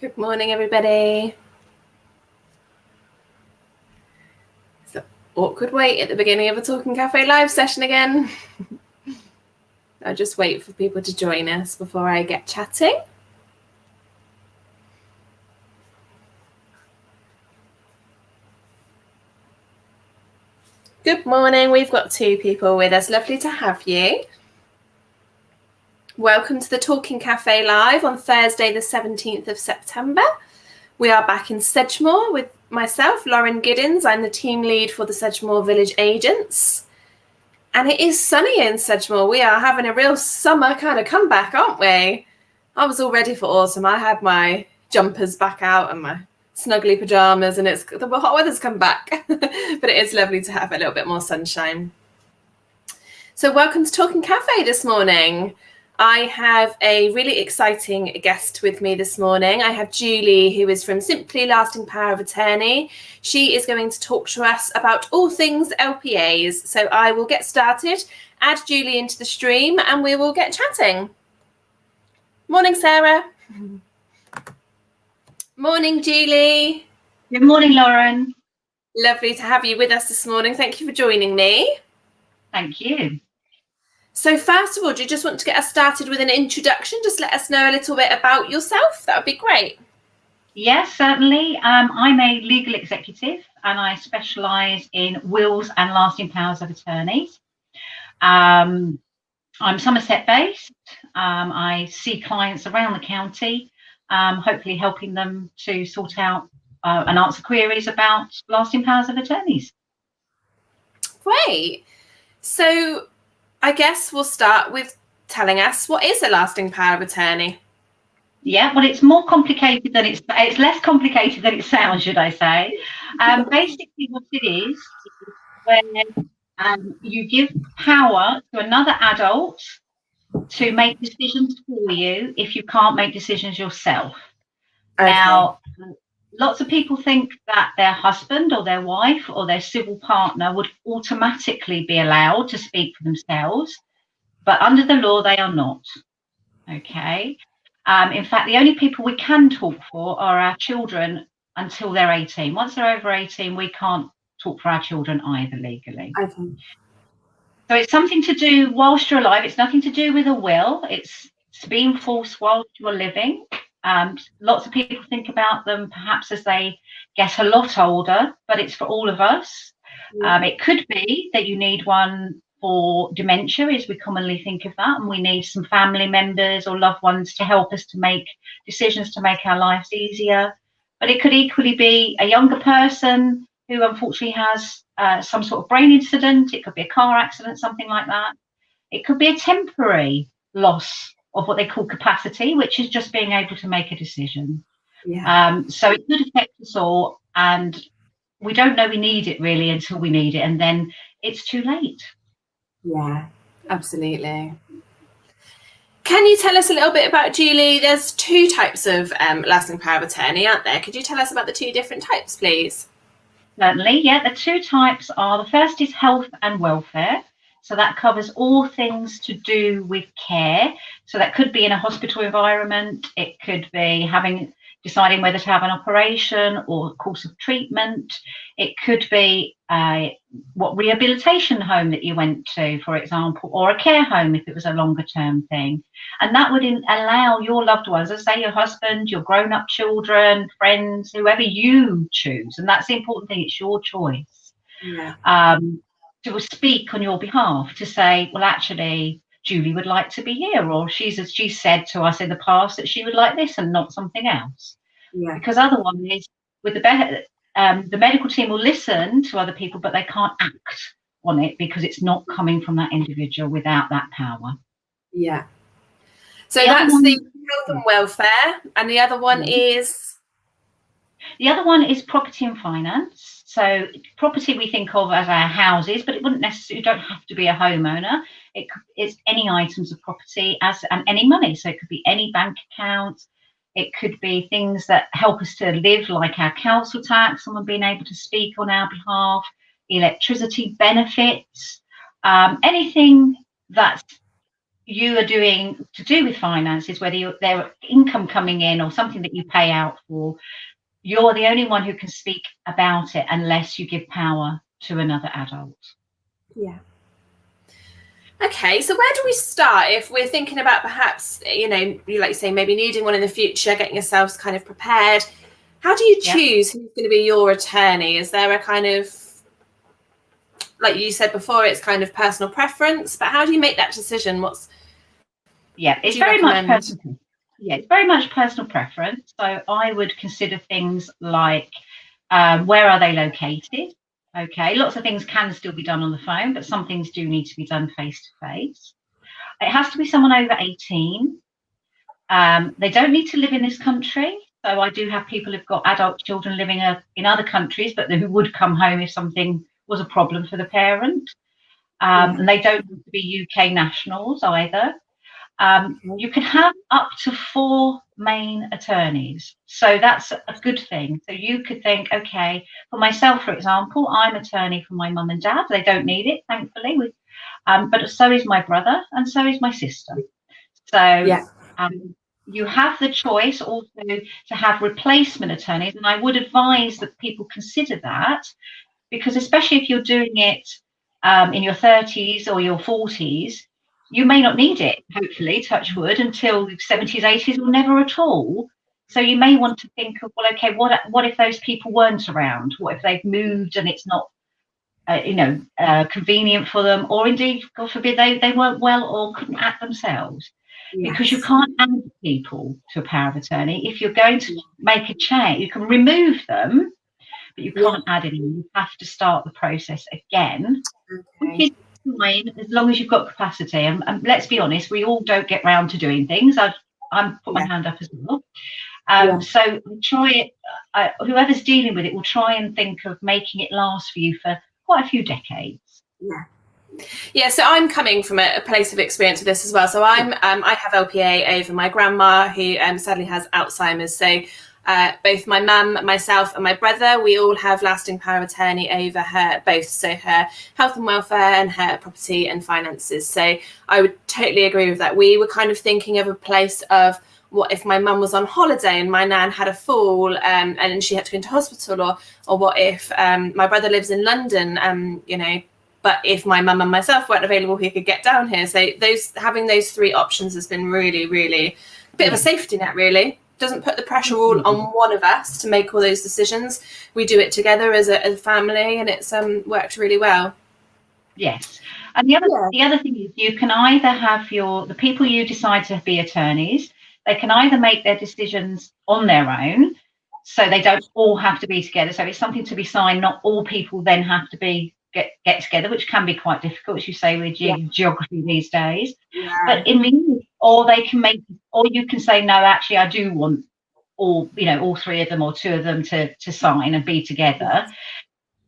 Good morning, everybody. It's an awkward wait at the beginning of a Talking Cafe live session again. I'll just wait for people to join us before I get chatting. Good morning. We've got 2 people with us. Lovely to have you. Welcome to the Talking Cafe live on Thursday, the 17th of September. We are back in Sedgemoor with myself, Lauren Giddens. I'm the team lead for the Sedgemoor Village Agents. And it is sunny in Sedgemoor. We are having a real summer kind of comeback, aren't we? I was all ready for autumn. I had my jumpers back out and my snuggly pajamas, and the hot weather's come back. But it is lovely to have a little bit more sunshine. So welcome to Talking Cafe this morning. I have a really exciting guest with me this morning. I have Julie, who is from Simply Lasting Power of Attorney. She is going to talk to us about all things LPAs. So I will get started, add Julie into the stream, and we will get chatting. Morning, Sarah. Morning, Julie. Good morning, Lauren. Lovely to have you with us this morning. Thank you for joining me. Thank you. So first of all, do you just want to get us started with an introduction? Just let us know a little bit about yourself. That would be great. Yes, certainly. I'm a legal executive and I specialise in wills and lasting powers of attorneys. I'm Somerset based. I see clients around the county, hopefully helping them to sort out and answer queries about lasting powers of attorneys. Great. So I guess we'll start with telling us, what is a lasting power of attorney? Yeah, well, it's more complicated than it's less complicated than it sounds, should I say. Basically what it is when you give power to another adult to make decisions for you if you can't make decisions yourself. Okay. Now, lots of people think that their husband or their wife or their civil partner would automatically be allowed to speak for themselves, but under the law, they are not. Okay. In fact, the only people we can talk for are our children until they're 18. Once they're over 18, we can't talk for our children either legally. Okay. So it's something to do whilst you're alive. It's nothing to do with a will. It's being forced whilst you're living. Lots of people think about them perhaps as they get a lot older, but it's for all of us. It could be that you need one for dementia, as we commonly think of that, and we need some family members or loved ones to help us to make decisions to make our lives easier. But it could equally be a younger person who unfortunately has some sort of brain incident. It could be a car accident, something like that. It could be a temporary loss of what they call capacity, which is just being able to make a decision. Yeah. So it could affect us all, and we don't know we need it really until we need it, and then it's too late. Yeah, absolutely. Can you tell us a little bit about Julie? There's 2 types of lasting power of attorney, aren't there? Could you tell us about the 2 different types, please? Certainly, yeah. The 2 types are, the first is health and welfare. So that covers all things to do with care. So that could be in a hospital environment. It could be deciding whether to have an operation or a course of treatment. It could be what rehabilitation home that you went to, for example, or a care home if it was a longer term thing. And that would allow your loved ones, as say your husband, your grown-up children, friends, whoever you choose. And that's the important thing, it's your choice. Yeah. To speak on your behalf, to say, well, actually, Julie would like to be here, or she said to us in the past that she would like this and not something else. Yeah. Because otherwise, with the medical team will listen to other people, but they can't act on it because it's not coming from that individual without that power. Yeah. So that's the health and welfare, and the other one is? The other one is property and finance. So property we think of as our houses, but it wouldn't necessarily, you don't have to be a homeowner. It's any items of property and any money. So it could be any bank account. It could be things that help us to live, like our council tax, someone being able to speak on our behalf, electricity benefits, anything that's you are doing to do with finances, whether their income coming in or something that you pay out for, you're the only one who can speak about it unless you give power to another adult. Yeah. Okay, so where do we start if we're thinking about perhaps, you like you say, maybe needing one in the future, getting yourselves kind of prepared? How do you choose who's going to be your attorney? Is there a kind of, like you said before, it's kind of personal preference, but how do you make that decision? It's very much personal. Yeah, it's very much personal preference. So I would consider things like where are they located? Okay, lots of things can still be done on the phone, but some things do need to be done face to face. It has to be someone over 18. They don't need to live in this country. So I do have people who've got adult children living in other countries, but who would come home if something was a problem for the parent. And they don't need to be UK nationals either. You can have up to 4 main attorneys. So that's a good thing. So you could think, okay, for myself, for example, I'm attorney for my mum and dad. They don't need it, thankfully. But so is my brother and so is my sister. So you have the choice also to have replacement attorneys. And I would advise that people consider that, because especially if you're doing it in your 30s or your 40s, you may not need it, hopefully, touch wood, until 70s, 80s, or never at all. So you may want to think of, well, okay, what if those people weren't around? What if they've moved and it's not, convenient for them, or indeed, God forbid, they weren't well or couldn't act themselves? Because you can't add people to a power of attorney. If you're going to make a change, you can remove them, but you can't add any. You have to start the process again, which is fine as long as you've got capacity. And let's be honest, we all don't get round to doing things. I'm put my hand up as well. So try it. Whoever's dealing with it will try and think of making it last for you for quite a few decades. Yeah, so I'm coming from a place of experience with this as well. So I have LPA over my grandma, who sadly has Alzheimer's. So both my mum, myself, and my brother, we all have lasting power of attorney over her both. So her health and welfare and her property and finances. So I would totally agree with that. We were kind of thinking of a place of, what if my mum was on holiday and my nan had a fall and she had to go into hospital, or what if my brother lives in London, but if my mum and myself weren't available, he could get down here. So having those 3 options has been really, really a bit of a safety net, really. Doesn't put the pressure all on one of us to make all those decisions. We do it together as a family, and it's worked really well. Yes. And the other thing is, you can either have the people you decide to be attorneys, they can either make their decisions on their own, so they don't all have to be together. So it's something to be signed. Not all people then have to get together, which can be quite difficult, as you say, with geography these days. But or they can or you can say, no, actually, I do want all 3 of them or 2 of them to sign and be together.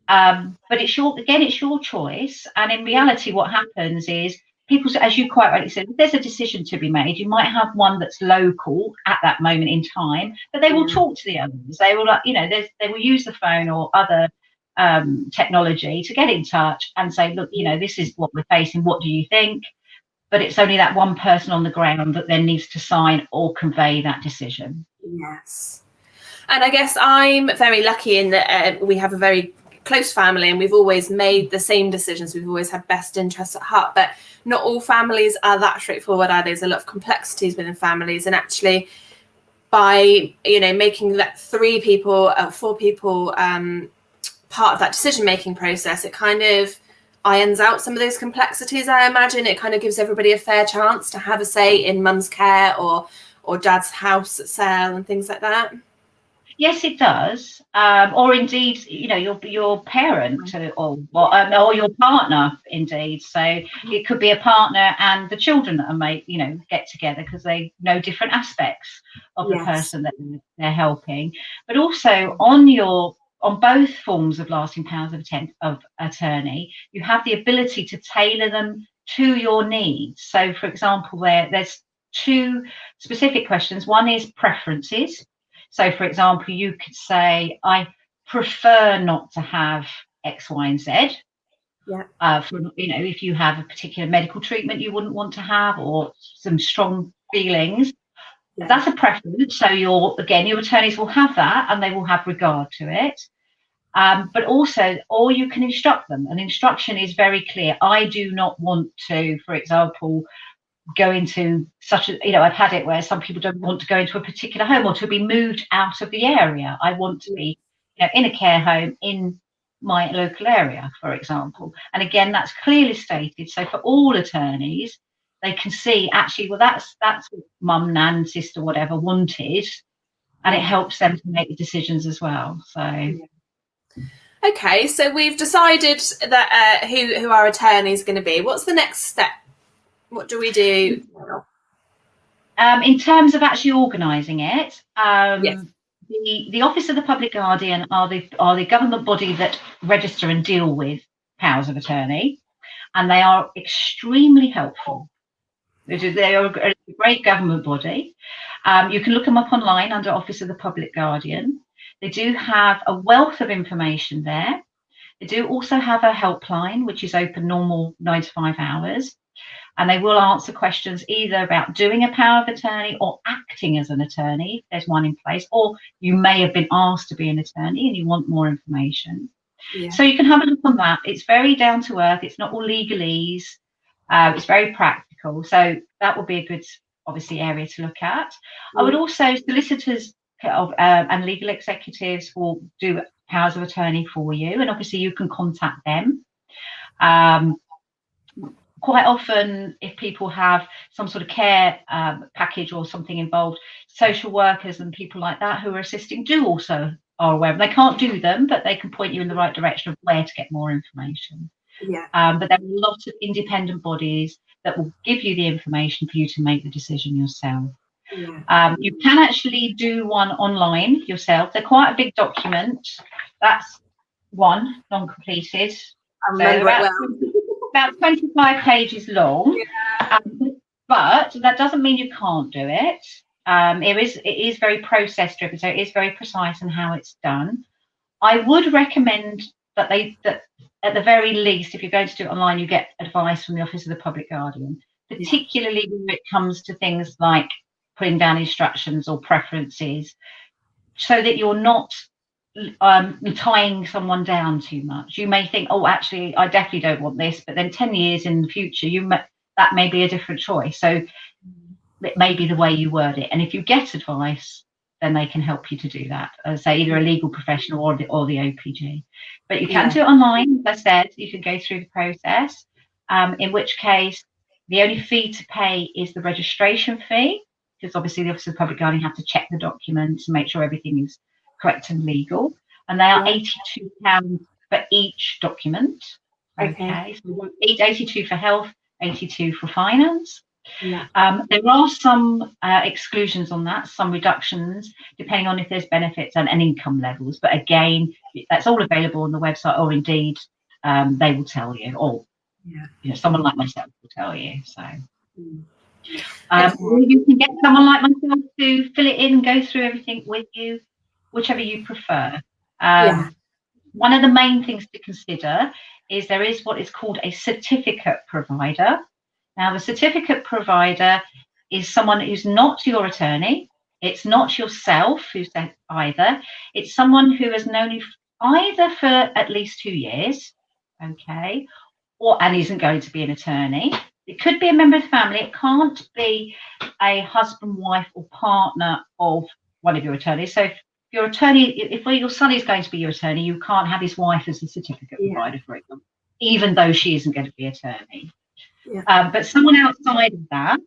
But it's your choice. And in reality, what happens is, people, as you quite rightly said, if there's a decision to be made, you might have one that's local at that moment in time, but they will talk to the others. They will, they will use the phone or other technology to get in touch and say, look, this is what we're facing. What do you think? But it's only that one person on the ground that then needs to sign or convey that decision. Yes. And I guess I'm very lucky in that we have a very close family, and we've always made the same decisions. We've always had best interests at heart, but not all families are that straightforward either. There's a lot of complexities within families, and actually by making that 3 people, 4 people part of that decision-making process, it kind of irons out some of those complexities. I imagine it kind of gives everybody a fair chance to have a say in mum's care or dad's house at sale and things like that. Yes, it does. Or indeed, your parent or your partner, indeed. So it could be a partner and the children that are get together because they know different aspects of the person that they're helping. But also on both forms of lasting powers of attorney, you have the ability to tailor them to your needs. So, for example, there's 2 specific questions. One is preferences. So, for example, you could say, I prefer not to have X, Y, and Z. For, if you have a particular medical treatment you wouldn't want to have, or some strong feelings, that's a preference. So your attorneys will have that, and they will have regard to it. But also, or you can instruct them. An instruction is very clear. I do not want to, for example, go into such a, I've had it where some people don't want to go into a particular home or to be moved out of the area. I want to be in a care home in my local area, for example. And again, that's clearly stated. So for all attorneys, they can see actually, well, that's what mum, nan, sister, whatever wanted, and it helps them to make the decisions as well. So. Okay, so we've decided that who our attorney is going to be. What's the next step? What do we do? In terms of actually organising it, Yes. The Office of the Public Guardian are the government body that register and deal with powers of attorney, and they are extremely helpful. They are a great government body. You can look them up online under Office of the Public Guardian. They do have a wealth of information there. They do also have a helpline, which is open normal 9 to 5 hours. And they will answer questions either about doing a power of attorney or acting as an attorney, if there's one in place, or you may have been asked to be an attorney and you want more information. So you can have a look on that. It's very down to earth. It's not all legalese. It's very practical. So that would be a good, obviously, area to look at. I would also, solicitors and legal executives will do powers of attorney for you. And obviously you can contact them. Quite often, if people have some sort of care package or something involved, social workers and people like that who are assisting are aware. They can't do them, but they can point you in the right direction of where to get more information. But there are a lot of independent bodies that will give you the information for you to make the decision yourself. You can actually do one online yourself. They're quite a big document. That's one non-completed. I remember it well. About 25 pages long, but that doesn't mean you can't do it. It is very process driven, so it is very precise in how it's done. I would recommend that at the very least, if you're going to do it online, you get advice from the Office of the Public Guardian, particularly when it comes to things like putting down instructions or preferences, so that you're not tying someone down too much. You may think, oh, actually, I definitely don't want this, but then 10 years in the future, that may be a different choice. So it may be the way you word it. And if you get advice, then they can help you to do that. As I say, either a legal professional or the OPG. But you can do it online, as I said. You can go through the process. In which case, the only fee to pay is the registration fee, because obviously the Office of the Public Guardian have to check the documents and make sure everything is correct and legal, and they are £82 for each document. Okay, so 82 for health, 82 for finance. There are some exclusions on that, some reductions, depending on if there's benefits and income levels. But again, that's all available on the website, or indeed they will tell you, or someone like myself will tell you. So. Or you can get someone like myself to fill it in and go through everything with you, whichever you prefer. One of the main things to consider is there is what is called a certificate provider. Now, the certificate provider is someone who's not your attorney. It's not yourself who's either. It's someone who has known you either for at least 2 years, okay, and isn't going to be an attorney. It could be a member of the family. It can't be a husband, wife, or partner of one of your attorneys. So if your attorney, if your son is going to be your attorney, you can't have his wife as a certificate provider, for example, even though she isn't going to be attorney. But someone outside of that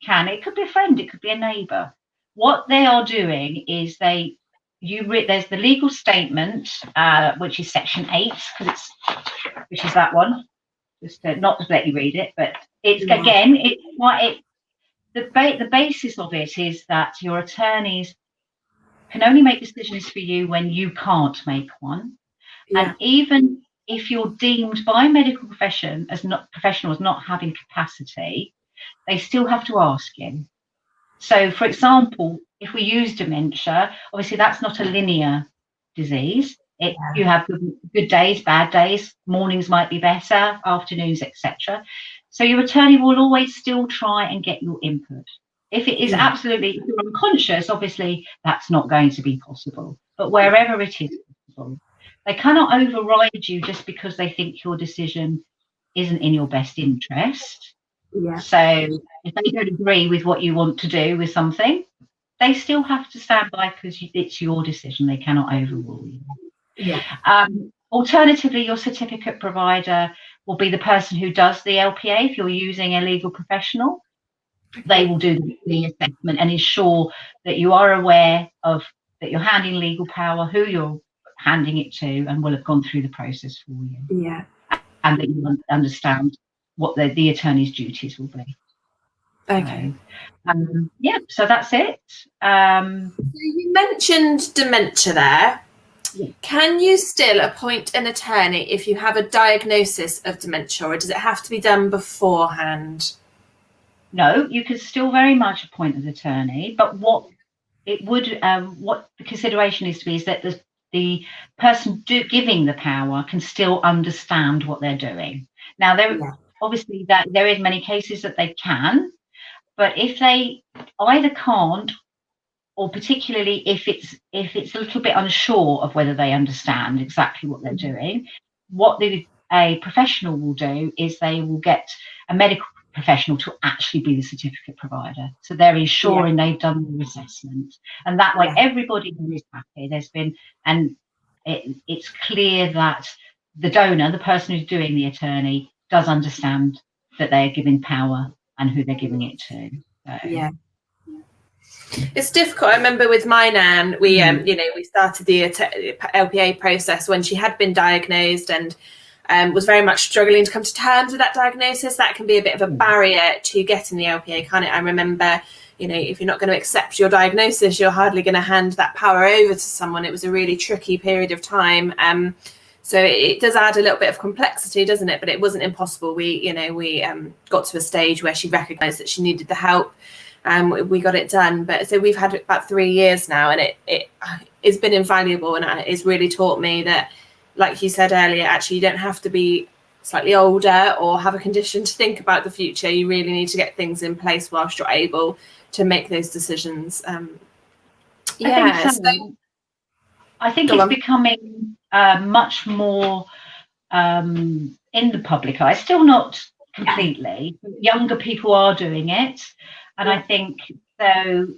can. It could be a friend. It could be a neighbour. What they are doing is there's the legal statement, which is section 8, which is that one. Just not to let you read it, but it's again, the basis of it is that your attorneys can only make decisions for you when you can't make one, and even if you're deemed by medical professionals not having capacity, they still have to ask you. So, for example, if we use dementia, obviously that's not a linear disease. You have good days, bad days, mornings might be better, afternoons, etc. So your attorney will always still try and get your input. If it is absolutely, if you're unconscious, obviously that's not going to be possible. But wherever it is possible, they cannot override you just because they think your decision isn't in your best interest. Yeah. So if they don't agree with what you want to do with something, they still have to stand by because it's your decision. They cannot overrule you. Yeah. Alternatively, your certificate provider will be the person who does the LPA. If you're using a legal professional, they will do the assessment and ensure that you are aware of that you're handing legal power, who you're handing it to, and will have gone through the process for you. Yeah. And that you understand what the attorney's duties will be. Okay. So that's it. So you mentioned dementia there. Yeah. Can you still appoint an attorney if you have a diagnosis of dementia, or does it have to be done beforehand? No, you can still very much appoint an attorney, but what the consideration is to be is that the person giving the power can still understand what they're doing. Now, obviously that there is many cases that they can, but if they either can't, or particularly if it's a little bit unsure of whether they understand exactly what they're doing, what a professional will do is they will get a medical professional to actually be the certificate provider. So they're ensuring they've done the assessment, and that way everybody is happy. It's clear that the donor, the person who's doing the attorney, does understand that they're giving power and who they're giving it to. So. It's difficult. I remember with my nan, we started the LPA process when she had been diagnosed and was very much struggling to come to terms with that diagnosis. That can be a bit of a barrier to getting the LPA, can't it? I remember, if you're not going to accept your diagnosis, you're hardly going to hand that power over to someone. It was a really tricky period of time. So it does add a little bit of complexity, doesn't it? But it wasn't impossible. We got to a stage where she recognised that she needed the help. We got it done. But so we've had about 3 years now, and it's been invaluable, and it's really taught me that, like you said earlier, actually you don't have to be slightly older or have a condition to think about the future. You really need to get things in place whilst you're able to make those decisions. I think it's becoming much more in the public eye. Still not completely. Younger people are doing it. And I think so.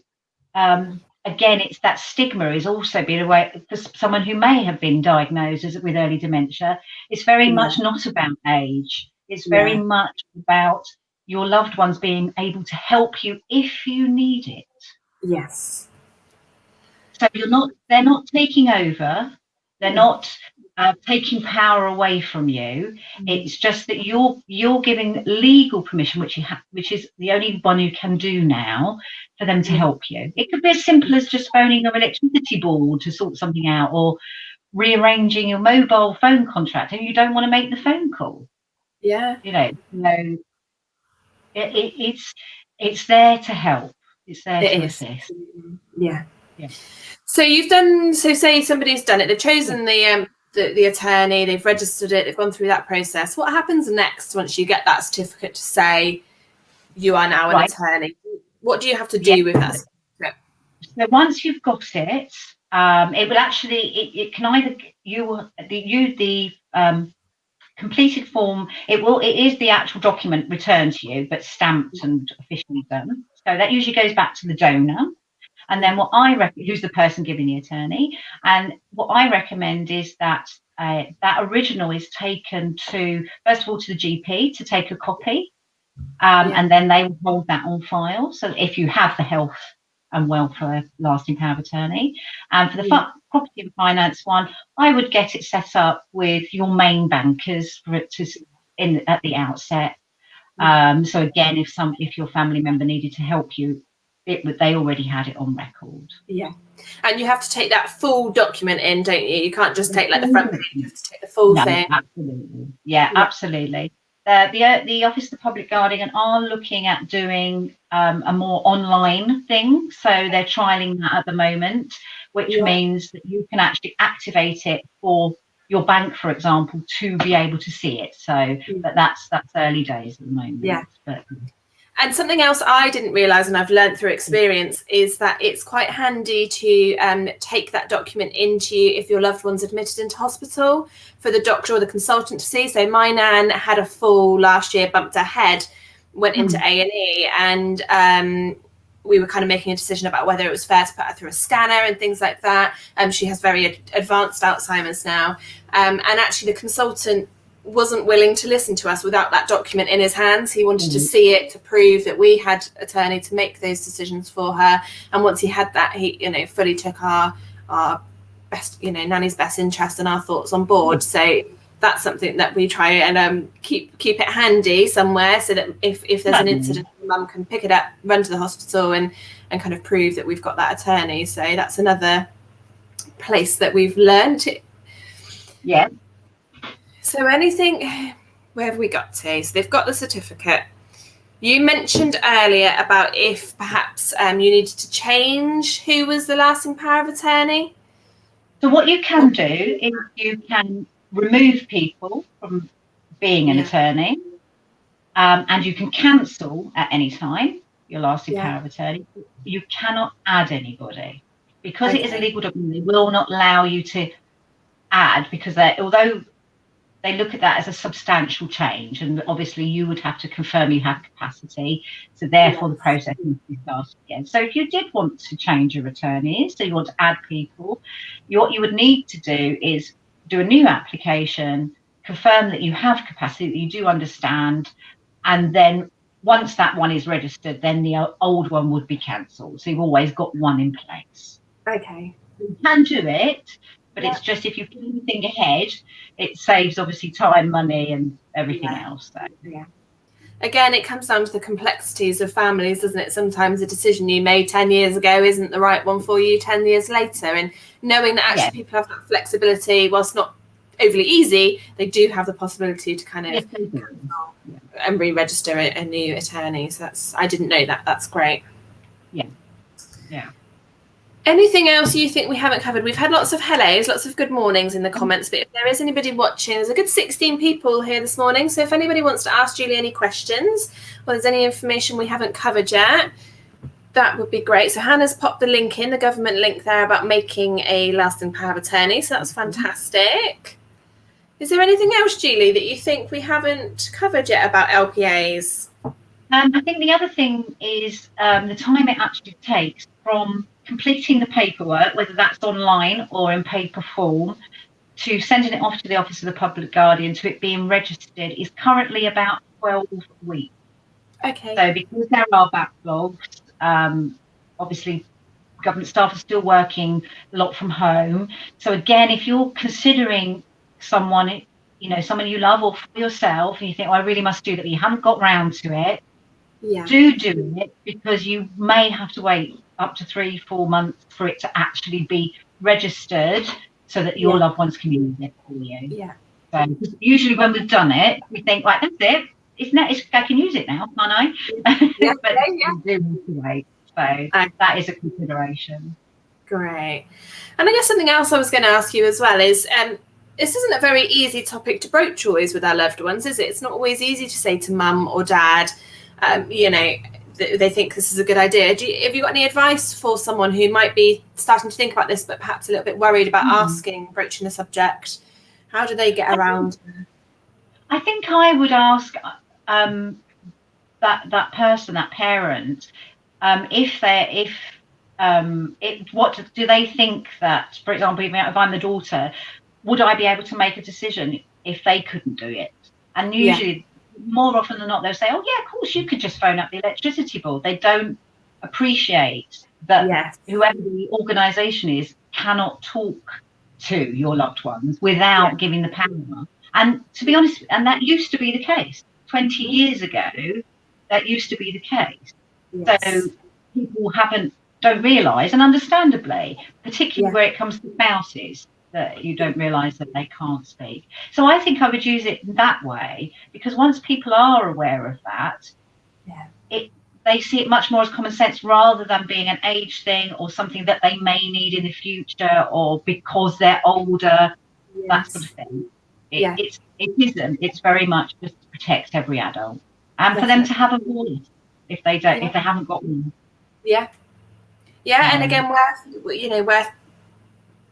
Again, it's that stigma is also being away for someone who may have been diagnosed with early dementia. It's very much not about age. It's very much about your loved ones being able to help you if you need it. Yes. So they're not taking over. They're not taking power away from you. It's just that you're giving legal permission, which is the only one who can do now, for them to help you. It could be as simple as just phoning your electricity board to sort something out, or rearranging your mobile phone contract, and you don't want to make the phone call. Yeah. It's there to help. It's there to assist. Yeah. So say somebody's done it, they've chosen the attorney, they've registered it, they've gone through that process. What happens next once you get that certificate to say you are now an attorney? What do you have to do with that certificate? So once you've got it, it will actually, it can either, the completed form, it is the actual document returned to you, but stamped and officially done. So that usually goes back to the donor. And then who's the person giving the attorney, and what I recommend is that that original is taken first of all to the GP to take a copy, and then they will hold that on file. So if you have the health and welfare lasting power of attorney, and for the property and finance one, I would get it set up with your main bankers for it at the outset. So again, if your family member needed to help you, they already had it on record. Yeah, and you have to take that full document in, don't you? You can't just take the front page. You have to take the full thing. Absolutely. Yeah, absolutely. The Office of the Public Guardian are looking at doing a more online thing, so they're trialing that at the moment. which means that you can actually activate it for your bank, for example, to be able to see it. So, but that's early days at the moment. Yeah. But, and something else I didn't realise, and I've learned through experience, is that it's quite handy to take that document into you if your loved one's admitted into hospital for the doctor or the consultant to see. So my nan had a fall last year, bumped her head, went into A&E, and we were kind of making a decision about whether it was fair to put her through a scanner and things like that. She has very advanced Alzheimer's now. And actually the consultant wasn't willing to listen to us without that document in his hands. He wanted to see it to prove that we had attorney to make those decisions for her. And once he had that, he, fully took our best, Nanny's best interest and our thoughts on board. So that's something that we try and keep it handy somewhere, so that if there's an incident, mum can pick it up, run to the hospital, and kind of prove that we've got that attorney. So that's another place that we've learned. Yeah. So where have we got to? So they've got the certificate. You mentioned earlier about if perhaps you needed to change who was the lasting power of attorney. So what you can do is you can remove people from being an attorney, and you can cancel at any time your lasting power of attorney. You cannot add anybody because it is a legal document. They will not allow you to add, because although they look at that as a substantial change, and obviously you would have to confirm you have capacity, so therefore the process needs to be started again. So if you did want to change your attorneys, so you want to add people, what you would need to do is do a new application, confirm that you have capacity, that you do understand, and then once that one is registered, then the old one would be cancelled. So you've always got one in place. Okay. You can do it, but it's just, if you plan anything ahead, it saves obviously time, money, and everything else. So. Yeah. Again, it comes down to the complexities of families, doesn't it? Sometimes a decision you made 10 years ago isn't the right one for you 10 years later. And knowing that actually people have that flexibility, whilst not overly easy, they do have the possibility to kind of and re-register a new attorney. So I didn't know that. That's great. Yeah. Yeah. Anything else you think we haven't covered? We've had lots of hellos, lots of good mornings in the comments, but if there is anybody watching, there's a good 16 people here this morning. So if anybody wants to ask Julie any questions, or there's any information we haven't covered yet, that would be great. So Hannah's popped the link in, the government link there about making a lasting power of attorney. So that's fantastic. Is there anything else, Julie, that you think we haven't covered yet about LPAs? I think the other thing is the time it actually takes from completing the paperwork, whether that's online or in paper form, to sending it off to the Office of the Public Guardian to it being registered is currently about 12 weeks. Okay. So because there are backlogs, obviously government staff are still working a lot from home. So again, if you're considering someone, someone you love, or for yourself, and you think, I really must do that, but you haven't got round to it, do it, because you may have to wait up to 3-4 months for it to actually be registered, so that your loved ones can use it for you. Yeah. So usually when we've done it, we think, right, that's it. I can use it now, can't I? But you do need to wait. So that is a consideration. Great. And I guess something else I was going to ask you as well is, this isn't a very easy topic to broach always with our loved ones, is it? It's not always easy to say to mum or dad, they think this is a good idea. Have you got any advice for someone who might be starting to think about this, but perhaps a little bit worried about broaching the subject? How do they get around? I think I would ask that person, that parent, what do they think that, for example, even if I'm the daughter, would I be able to make a decision if they couldn't do it? And usually, more often than not, they'll say, oh yeah, of course, you could just phone up the electricity board. They don't appreciate that whoever the organisation is cannot talk to your loved ones without giving the power. And to be honest, and that used to be the case 20 years ago. That used to be the case. So people don't realise, and understandably, particularly where it comes to spouses, that you don't realise that they can't speak. So I think I would use it that way, because once people are aware of that, they see it much more as common sense rather than being an age thing or something that they may need in the future or because they're older, that sort of thing. It isn't. It's very much just to protect every adult and for them to have a voice if they don't, if they haven't got one. Yeah. And again, worth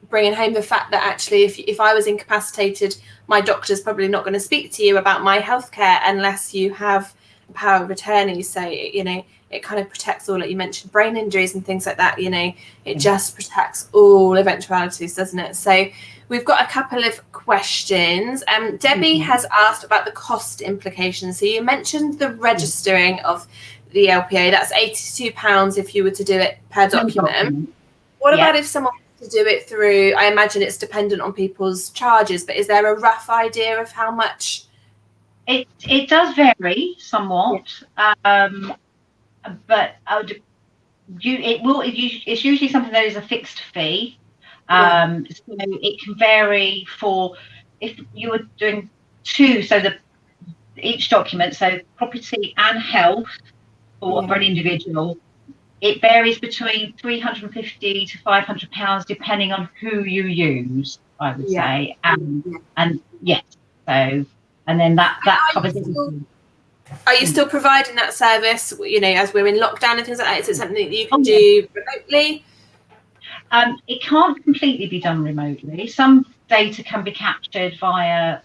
bringing home the fact that actually, if I was incapacitated, my doctor's probably not going to speak to you about my healthcare unless you have power of attorney. So it kind of protects all, like you mentioned, brain injuries and things like that. It just protects all eventualities, doesn't it? So we've got a couple of questions. Debbie has asked about the cost implications. So you mentioned the registering of the LPA. That's £82 if you were to do it per document. What about if someone wants to do it through? I imagine it's dependent on people's charges, but is there a rough idea of how much? It does vary somewhat, but it's usually something that is a fixed fee. So it can vary for if you were doing two, so each document, so property and health for an individual, it varies between £350 to £500 depending on who you use, I would say, and yes, so. And then that covers everything. Are you still providing that service, as we're in lockdown and things like that? Is it something that you can do remotely? It can't completely be done remotely. Some data can be captured via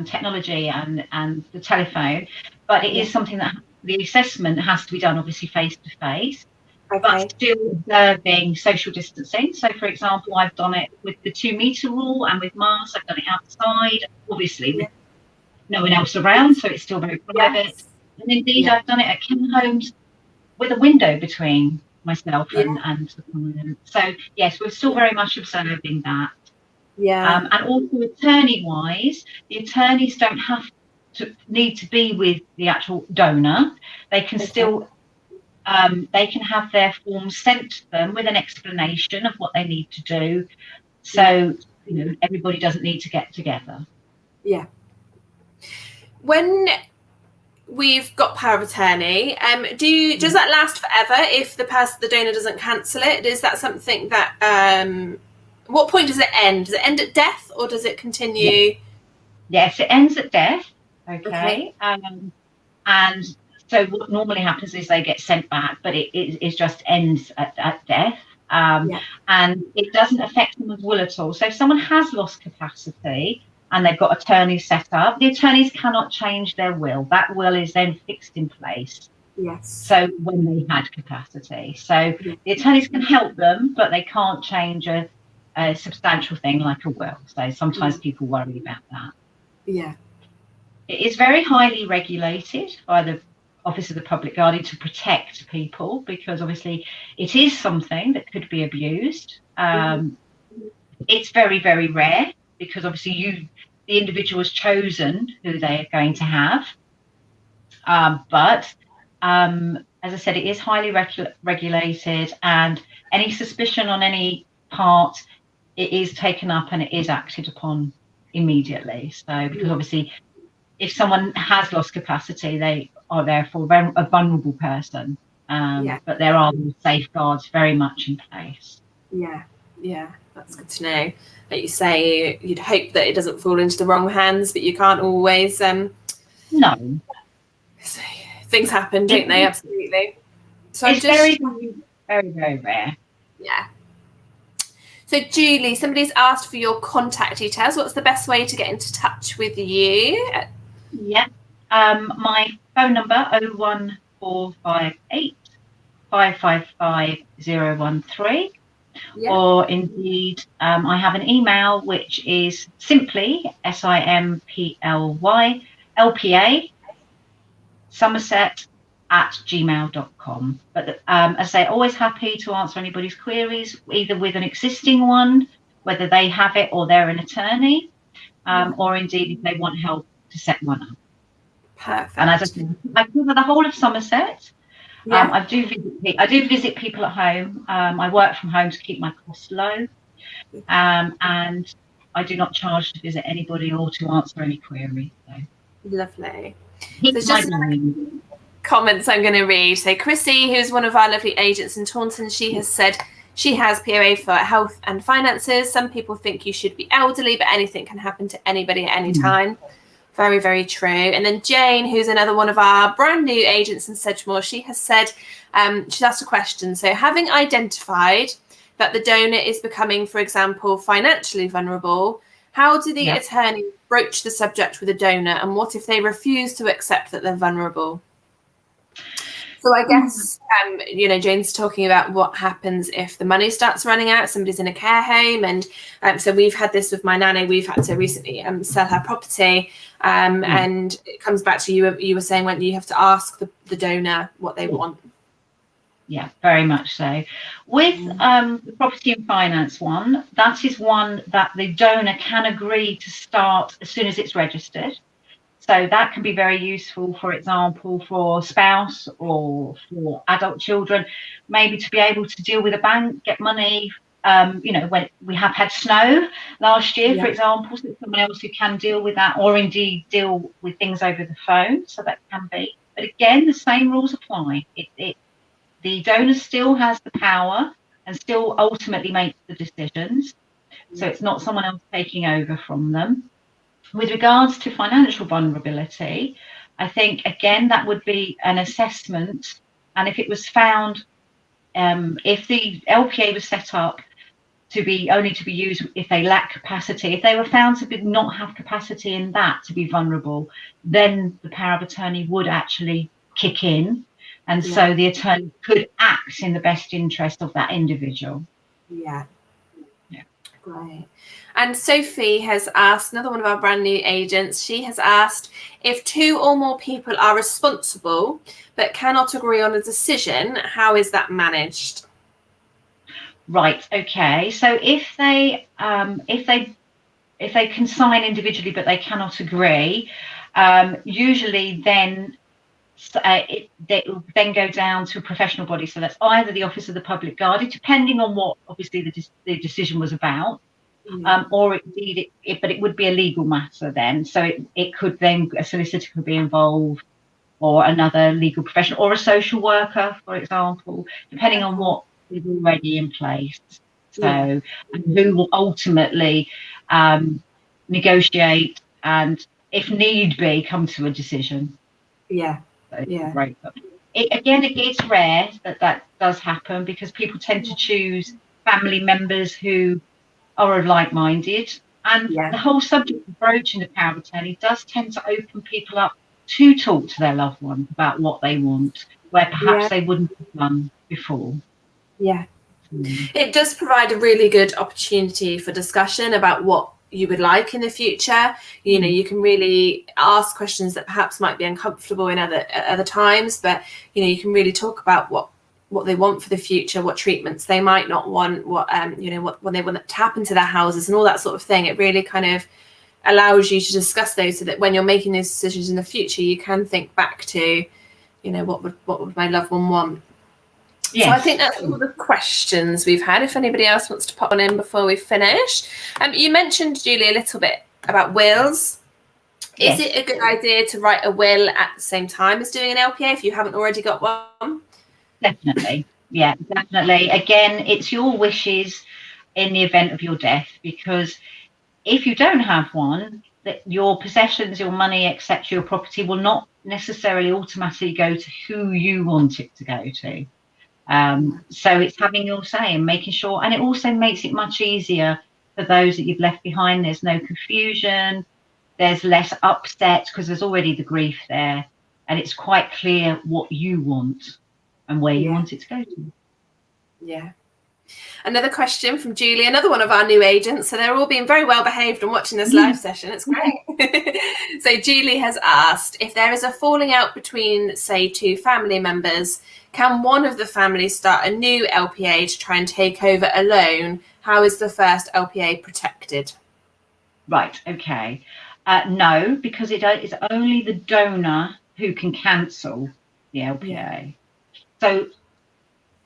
technology and the telephone, but it is something that the assessment has to be done, obviously, face-to-face, but still observing social distancing. So, for example, I've done it with the 2-metre rule and with masks. I've done it outside, obviously, with no one else around, so it's still very private. And indeed, I've done it at care homes with a window between myself and the client. So yes, we're still very much observing that. And also attorney-wise, the attorneys don't need to be with the actual donor. They can still they can have their forms sent to them with an explanation of what they need to do. So everybody doesn't need to get together. When we've got power of attorney, does that last forever if the donor doesn't cancel it? Is that something that what point does it end? Does it end at death or does it continue? Yes, it ends at death. Okay. And so what normally happens is they get sent back, but it just ends at death. And it doesn't affect someone's will at all. So if someone has lost capacity and they've got attorneys set up, the attorneys cannot change their will. That will is then fixed in place. So when they had capacity. So the attorneys can help them, but they can't change a substantial thing like a will. So sometimes people worry about that. It is very highly regulated by the Office of the Public Guardian to protect people, because obviously it is something that could be abused. It's very, very rare, because obviously the individual has chosen who they are going to have. But as I said, it is highly regulated, and any suspicion on any part, it is taken up and it is acted upon immediately. So because obviously if someone has lost capacity, they are therefore a vulnerable person. But there are safeguards very much in place. That's good to know. Like you say, you'd hope that it doesn't fall into the wrong hands, but you can't always. No. Things happen, don't they? Absolutely. So it's very, very, very rare. So Julie, somebody's asked for your contact details. What's the best way to get into touch with you? My phone number 01458 555 013. Or indeed, I have an email which is simply simply LPA Somerset@gmail.com. But as I say, always happy to answer anybody's queries, either with an existing one, whether they have it or they're an attorney, or indeed if they want help to set one up. Perfect. And as I said, I cover the whole of Somerset. I do visit people at home. I work from home to keep my costs low, and I do not charge to visit anybody or to answer any queries. So. Lovely. It's just a comments I'm going to read. So Chrissy, who's one of our lovely agents in Taunton, she has said she has POA for health and finances. Some people think you should be elderly, but anything can happen to anybody at any time. Very, very true. And then Jane, who's another one of our brand new agents in Sedgemoor, she has said, she's asked a question. So having identified that the donor is becoming, for example, financially vulnerable, how do the attorney broach the subject with a donor? And what if they refuse to accept that they're vulnerable? So I guess, Jane's talking about what happens if the money starts running out, somebody's in a care home. And so we've had this with my nanny. We've had to recently sell her property. And it comes back to you were saying when you have to ask the donor what they want. Yeah, very much so. With the property and finance one, that is one that the donor can agree to start as soon as it's registered. So that can be very useful, for example, for spouse or for adult children, maybe to be able to deal with a bank, get money. When we have had snow last year, for example, so someone else who can deal with that, or indeed deal with things over the phone. So that can be. But again, the same rules apply. The donor still has the power and still ultimately makes the decisions. So it's not someone else taking over from them. With regards to financial vulnerability, I think, again, that would be an assessment. And if it was found, if the LPA was set up to be used if they lack capacity, if they were found to not have capacity in that to be vulnerable, then the power of attorney would actually kick in. And so the attorney could act in the best interest of that individual. Yeah. Great. And Sophie has asked, another one of our brand new agents, she has asked if 2 or more people are responsible but cannot agree on a decision, how is that managed? Right. Okay. So if they can sign individually but they cannot agree, usually then they will then go down to a professional body. So that's either the Office of the Public Guardian, depending on what obviously the decision was about, or indeed but it would be a legal matter then. So it could then, a solicitor could be involved, or another legal professional, or a social worker, for example, depending on what is already in place. So and who will ultimately negotiate and, if need be, come to a decision. Right. It's rare that does happen, because people tend to choose family members who are like-minded, and the whole subject of broaching the power of attorney does tend to open people up to talk to their loved one about what they want, where perhaps they wouldn't have done before. It does provide a really good opportunity for discussion about what you would like in the future. You can really ask questions that perhaps might be uncomfortable in other times, but you can really talk about what they want for the future, what treatments they might not want, what they want to happen to their houses and all that sort of thing. It really kind of allows you to discuss those, so that when you're making those decisions in the future, you can think back to, what would my loved one want. So I think that's all the questions we've had. If anybody else wants to pop on in before we finish. You mentioned, Julie, a little bit about wills. Is it a good idea to write a will at the same time as doing an LPA if you haven't already got one? Definitely. Yeah, definitely. Again, it's your wishes in the event of your death, because if you don't have one, that your possessions, your money, etc., your property will not necessarily automatically go to who you want it to go to. So it's having your say and making sure, and it also makes it much easier for those that you've left behind. There's no confusion, there's less upset, because there's already the grief there, and it's quite clear what you want and where you want it to go to. Another question from Julie, another one of our new agents. So they're all being very well behaved and watching this live session. It's great. So Julie has asked, if there is a falling out between, say, 2 family members, can one of the families start a new LPA to try and take over a loan? How is the first LPA protected? Right. Okay. No, because it is only the donor who can cancel the LPA. So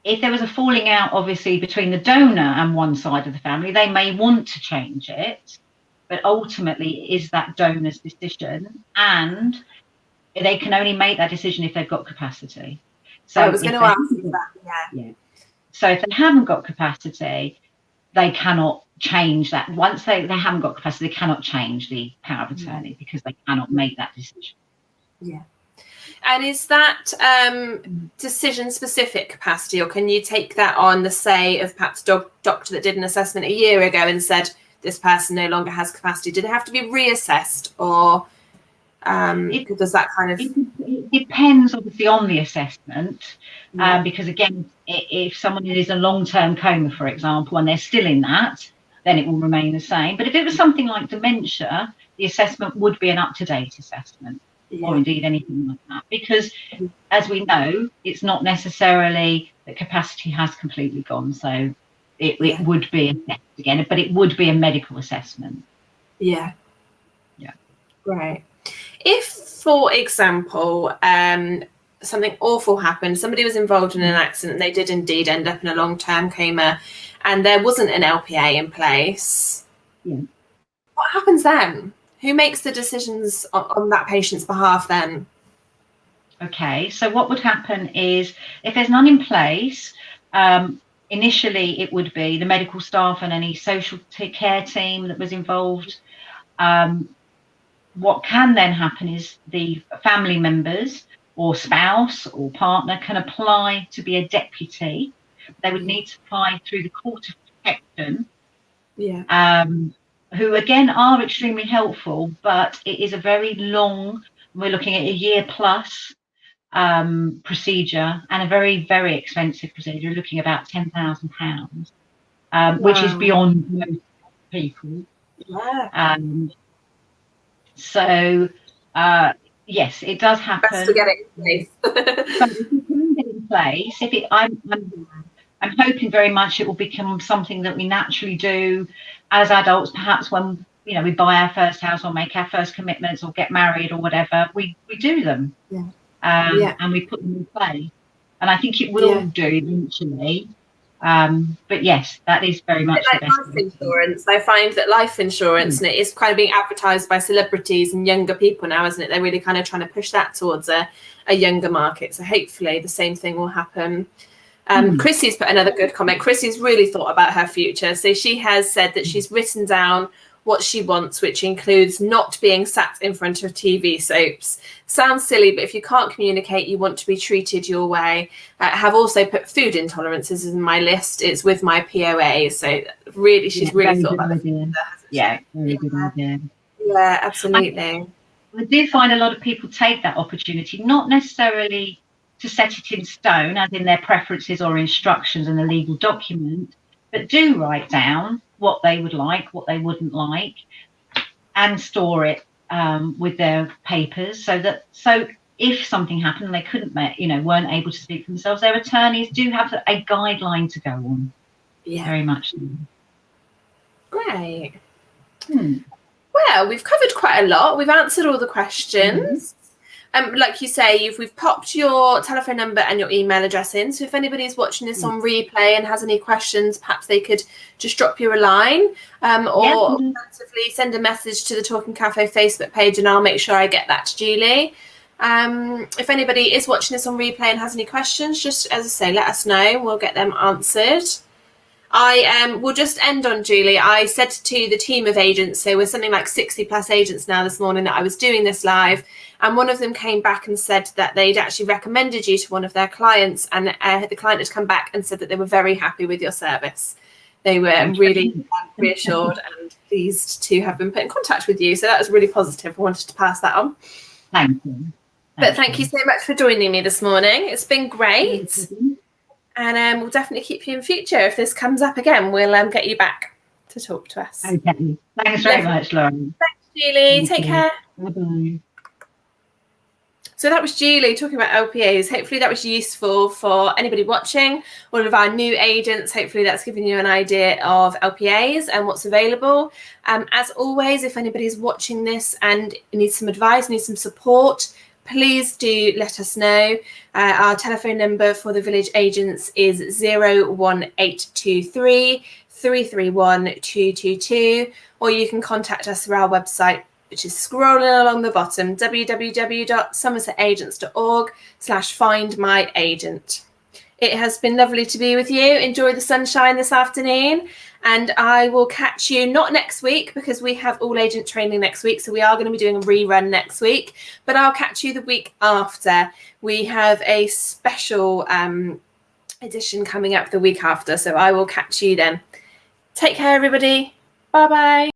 if there was a falling out, obviously, between the donor and one side of the family, they may want to change it, but ultimately it is that donor's decision. And they can only make that decision if they've got capacity. So I was going to ask you that. Yeah. So if they haven't got capacity, they cannot change that. Once they haven't got capacity, they cannot change the power of attorney because they cannot make that decision. Yeah. And is that decision-specific capacity, or can you take that on the say of perhaps a doctor that did an assessment a year ago and said this person no longer has capacity? Do they have to be reassessed, or does that kind of... It depends, obviously, on the assessment, because, again, if someone is in a long-term coma, for example, and they're still in that, then it will remain the same. But if it was something like dementia, the assessment would be an up-to-date assessment. Or indeed anything like that, because as we know, it's not necessarily that capacity has completely gone, so it would be assessed again, but it would be a medical assessment. Yeah Right. If, for example, something awful happened, somebody was involved in an accident, they did indeed end up in a long-term coma, and there wasn't an LPA in place, what happens then? Who makes the decisions on that patient's behalf then? Okay, so what would happen is, if there's none in place, initially it would be the medical staff and any social care team that was involved. What can then happen is the family members or spouse or partner can apply to be a deputy. They would need to apply through the Court of Protection. Who again are extremely helpful, but it is a very long, we're looking at a year plus procedure, and a very, very expensive procedure. We're looking at about £10,000, which is beyond most people. So yes, it does happen. Best to get it in place. But if you can get it in place, I'm hoping very much it will become something that we naturally do as adults. Perhaps when we buy our first house or make our first commitments or get married or whatever, we do them, and we put them in place. And I think it will do eventually. But yes, that is very much like life insurance. I find that life insurance and it is kind of being advertised by celebrities and younger people now, isn't it? They're really kind of trying to push that towards a younger market. So hopefully the same thing will happen. Chrissy's put another good comment. Chrissy's really thought about her future. So she has said that she's written down what she wants, which includes not being sat in front of TV soaps. Sounds silly, but if you can't communicate, you want to be treated your way. I have also put food intolerances in my list. It's with my POA. So really, she's really thought about that. Very good idea. Yeah, absolutely. I do find a lot of people take that opportunity, not necessarily to set it in stone, as in their preferences or instructions in a legal document, but do write down what they would like, what they wouldn't like, and store it with their papers, so if something happened and they couldn't, weren't able to speak for themselves, their attorneys do have a guideline to go on. Very much so. Great. Well, we've covered quite a lot. We've answered all the questions. Like you say, we've popped your telephone number and your email address in. So if anybody's watching this on replay and has any questions, perhaps they could just drop you a line, or alternatively send a message to the Talking Cafe Facebook page, and I'll make sure I get that to Julie. If anybody is watching this on replay and has any questions, just, as I say, let us know. We'll get them answered. I will just end on, Julie. I said to the team of agents, so we're something like 60 plus agents now this morning, that I was doing this live, and one of them came back and said that they'd actually recommended you to one of their clients, and the client had come back and said that they were very happy with your service. They were really reassured and pleased to have been put in contact with you. So that was really positive. I wanted to pass that on. Thank you. But thank you so much for joining me this morning. It's been great. And we'll definitely keep you in future. If this comes up again, we'll get you back to talk to us. Okay. Thanks very much, Lauren. Thanks, Julie. Take care. Bye-bye. So that was Julie talking about LPAs. Hopefully that was useful for anybody watching, all of our new agents. Hopefully that's given you an idea of LPAs and what's available. As always, if anybody's watching this and needs some advice, needs some support, please do let us know. Our telephone number for the Village Agents is 01823 331 222, or you can contact us through our website, which is scrolling along the bottom, www.somersetagents.org/findmyagent. It has been lovely to be with you. Enjoy the sunshine this afternoon. And I will catch you not next week, because we have all agent training next week. So we are going to be doing a rerun next week, but I'll catch you the week after. We have a special edition coming up the week after. So I will catch you then. Take care, everybody. Bye-bye.